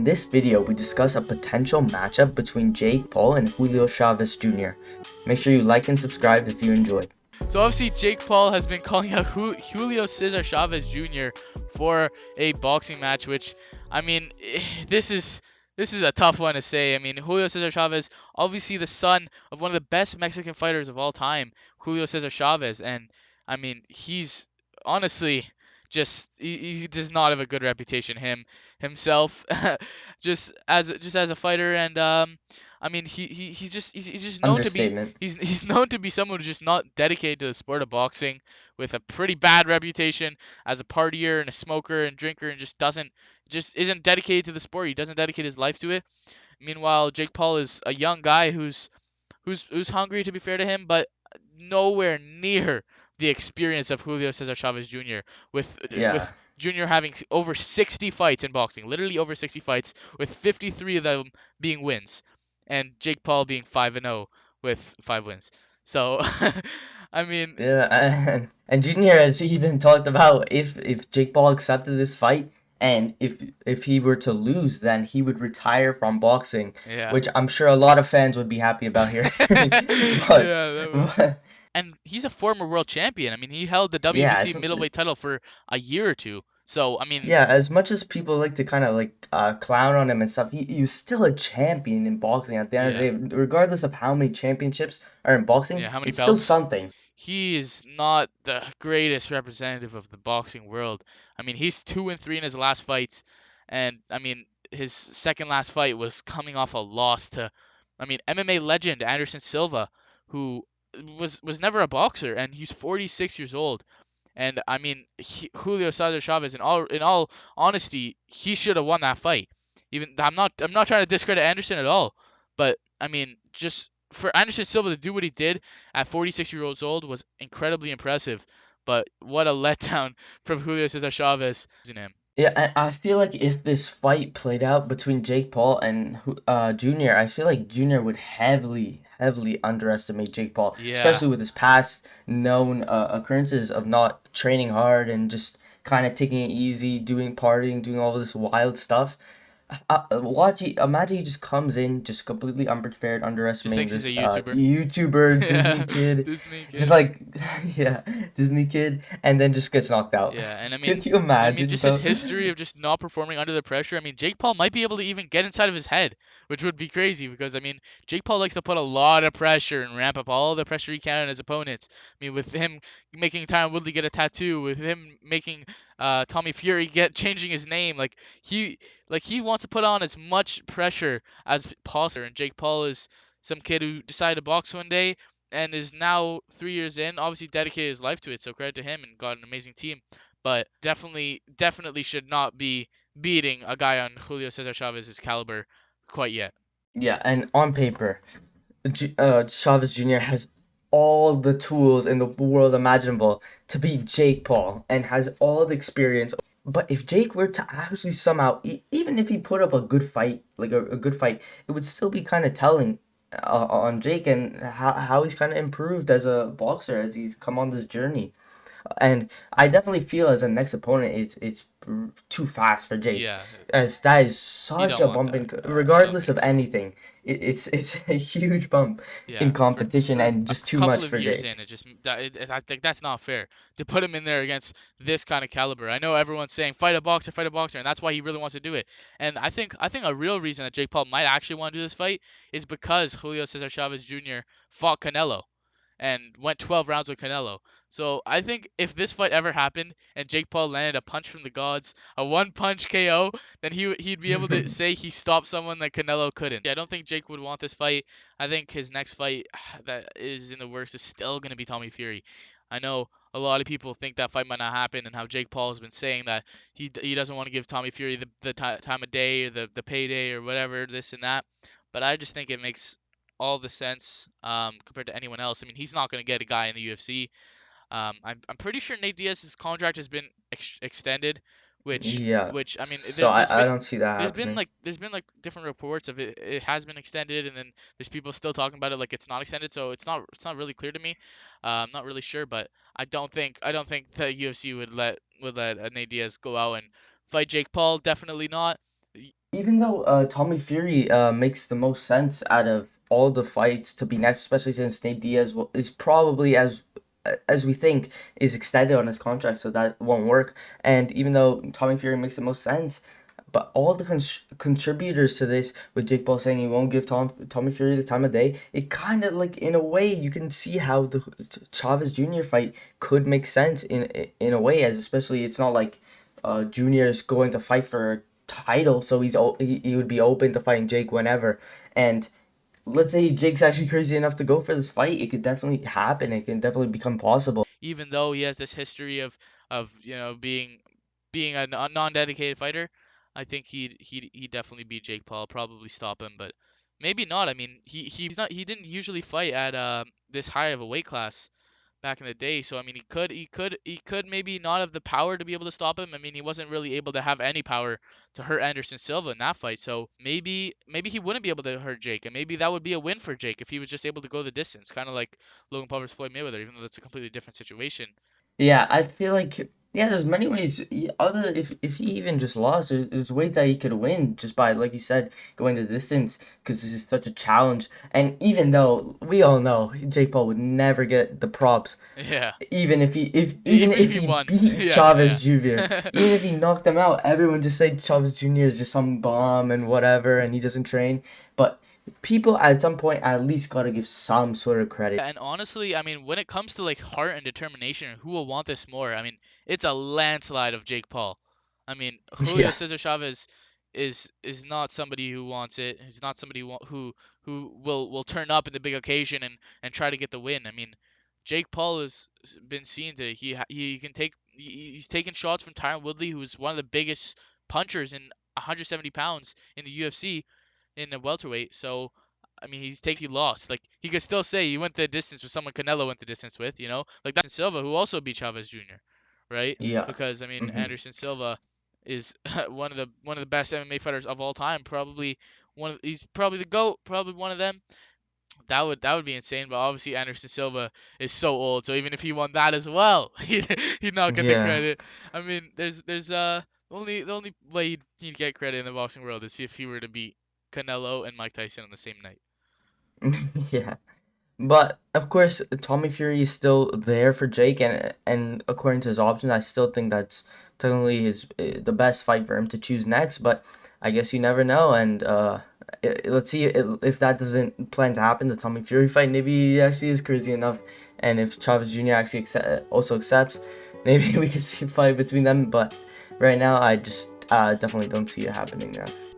In this video, we discuss a potential matchup between Jake Paul and Julio Chavez Jr. Make sure you like and subscribe if you enjoyed. So obviously Jake Paul has been calling out Julio Cesar Chavez Jr. for a boxing match, which, I mean, this is a tough one to say. I mean, Julio Cesar Chavez, obviously the son of one of the best Mexican fighters of all time, Julio Cesar Chavez, and I mean, he's honestly he does not have a good reputation himself just as a fighter, and I mean, he's just known to be Understatement. he's known to be someone who's just not dedicated to the sport of boxing, with a pretty bad reputation as a partier and a smoker and drinker, and just isn't dedicated to the sport. He doesn't dedicate his life to it. Meanwhile, Jake Paul is a young guy who's hungry, to be fair to him, but nowhere near the experience of Julio Cesar Chavez Jr. Yeah. with Jr. having over 60 fights in boxing, literally over 60 fights, with 53 of them being wins, and Jake Paul being 5-0 with 5 wins. So, I mean, Yeah, and Junior has even talked about if Jake Paul accepted this fight and if he were to lose, then he would retire from boxing, yeah. which I'm sure a lot of fans would be happy about hearing. but, Yeah, but and he's a former world champion. I mean, he held the yeah, WBC middleweight title for a year or two. So, I mean, yeah, as much as people like to kind of clown on him and stuff, he was still a champion in boxing at the end yeah, of the day. Regardless of how many championships are in boxing, yeah, how many it's still belts? something. He is not the greatest representative of the boxing world. I mean, he's 2-3 in his last fights, and I mean, his second last fight was coming off a loss to, I mean, MMA legend Anderson Silva, who was never a boxer, and he's 46 years old. And I mean, Julio Cesar Chavez, in all honesty, he should have won that fight. Even I'm not trying to discredit Anderson at all, but I mean, just for Anderson Silva to do what he did at 46 years old was incredibly impressive. But what a letdown from Julio Cesar Chavez in him. Yeah, and I feel like if this fight played out between Jake Paul and Junior, I feel like Junior would heavily underestimate Jake Paul, Yeah, especially with his past known occurrences of not training hard and just kind of taking it easy, doing partying, doing all this wild stuff. Imagine he just comes in just completely unprepared, just underestimating thinks he's this a YouTuber. YouTuber Disney Yeah, kid, Disney just kid. like yeah, Disney kid, and then just gets knocked out. Yeah, and Could you imagine, just his bro? history of just not performing under the pressure. I mean, Jake Paul might be able to even get inside of his head, which would be crazy because I mean, Jake Paul likes to put a lot of pressure and ramp up all the pressure he can on his opponents. I mean, with him making Tyron Woodley get a tattoo, with him making Tommy Fury get changing his name, he wants to put on as much pressure as possible. And Jake Paul is some kid who decided to box one day and is now 3 years in. Obviously, dedicated his life to it, so credit to him and got an amazing team. But definitely should not be beating a guy on Julio Cesar Chavez's caliber quite yet. Yeah, and on paper, Chavez Jr. has all the tools in the world imaginable to beat Jake Paul and has all the experience. But if Jake were to actually somehow, even if he put up a good fight, like a good fight, it would still be kind of telling on Jake and how he's kind of improved as a boxer as he's come on this journey. And I definitely feel as a next opponent, it's too fast for Jake, Yeah, as that is you such don't a want bump that. in, No, I don't regardless think of so. anything. It's a huge bump in Yeah, competition for and a just too couple much of for years Jake. in, I think that's not fair to put him in there against this kind of caliber. I know everyone's saying fight a boxer, and that's why he really wants to do it. And I think a real reason that Jake Paul might actually want to do this fight is because Julio Cesar Chavez Jr. fought Canelo and went 12 rounds with Canelo. So I think if this fight ever happened and Jake Paul landed a punch from the gods, a one-punch KO, then he'd be able to say he stopped someone that Canelo couldn't. Yeah, I don't think Jake would want this fight. I think his next fight that is in the works is still going to be Tommy Fury. I know a lot of people think that fight might not happen, and how Jake Paul has been saying that he doesn't want to give Tommy Fury the time of day or the payday or whatever, this and that. But I just think it makes all the sense compared to anyone else. I mean, he's not going to get a guy in the UFC. I'm pretty sure Nate Diaz's contract has been extended, which Yeah, which I mean, so I don't see that happening. there's been like different reports of it has been extended, and then there's people still talking about it like it's not extended. So it's not really clear to me. I'm not really sure, but I don't think the UFC would let Nate Diaz go out and fight Jake Paul. Definitely not. even though Tommy Fury makes the most sense out of all the fights to be next, especially since Nate Diaz is probably as we think is extended on his contract, so that won't work. And even though Tommy Fury makes the most sense, but all the contributors to this, with Jake Paul saying he won't give Tommy Fury the time of day, it kind of like in a way you can see how the Chavez Jr. fight could make sense in a way, as especially it's not like Junior is going to fight for a title, so he would be open to fighting Jake whenever. And let's say Jake's actually crazy enough to go for this fight, it could definitely happen. It can definitely become possible. Even though he has this history of being a non-dedicated fighter, I think he'd definitely beat Jake Paul, probably stop him, but maybe not. I mean, he didn't usually fight at this high of a weight class back in the day. So I mean, he could maybe not have the power to be able to stop him. I mean, he wasn't really able to have any power to hurt Anderson Silva in that fight. So maybe he wouldn't be able to hurt Jake, and maybe that would be a win for Jake if he was just able to go the distance, kind of like Logan Paul versus Floyd Mayweather, even though that's a completely different situation. Yeah, I feel like yeah, there's many ways. Other if he even just lost, there's ways that he could win just by like you said going the distance because this is such a challenge. And even though we all know Jake Paul would never get the props, Yeah, even even if if he he won. beat Yeah, yeah. Chavez Jr., even if he knocked him out, everyone just say Chavez Jr. is just some bomb and whatever, and he doesn't train. But people at some point at least gotta give some sort of credit. And honestly, I mean, when it comes to like heart and determination, who will want this more? I mean, it's a landslide of Jake Paul. I mean, Julio Yeah, Cesar Chavez is not somebody who wants it. He's not somebody who will turn up in the big occasion and try to get the win. I mean, Jake Paul has been seen to he can take he's taken shots from Tyron Woodley, who's one of the biggest punchers in 170 pounds in the UFC in the welterweight. So I mean, he lost. Like he could still say he went the distance with someone Canelo went the distance with, like that's Silva who also beat Chavez Jr., right? yeah. Because I mean, Hmm. Anderson Silva is one of the best MMA fighters of all time. Probably he's probably the GOAT, probably one of them. That would be insane. But obviously Anderson Silva is so old, so even if he won that as well, he'd not get the Yeah. credit. I mean, there's the only way he'd get credit in the boxing world is if he were to beat Canelo and Mike Tyson on the same night. Yeah. But of course, Tommy Fury is still there for Jake, and according to his options, I still think that's technically his the best fight for him to choose next. But I guess you never know, and let's see if that doesn't plan to happen. The Tommy Fury fight, maybe he actually is crazy enough, and if Chavez Jr. actually also accepts, maybe we can see a fight between them. But right now, I just definitely don't see it happening next.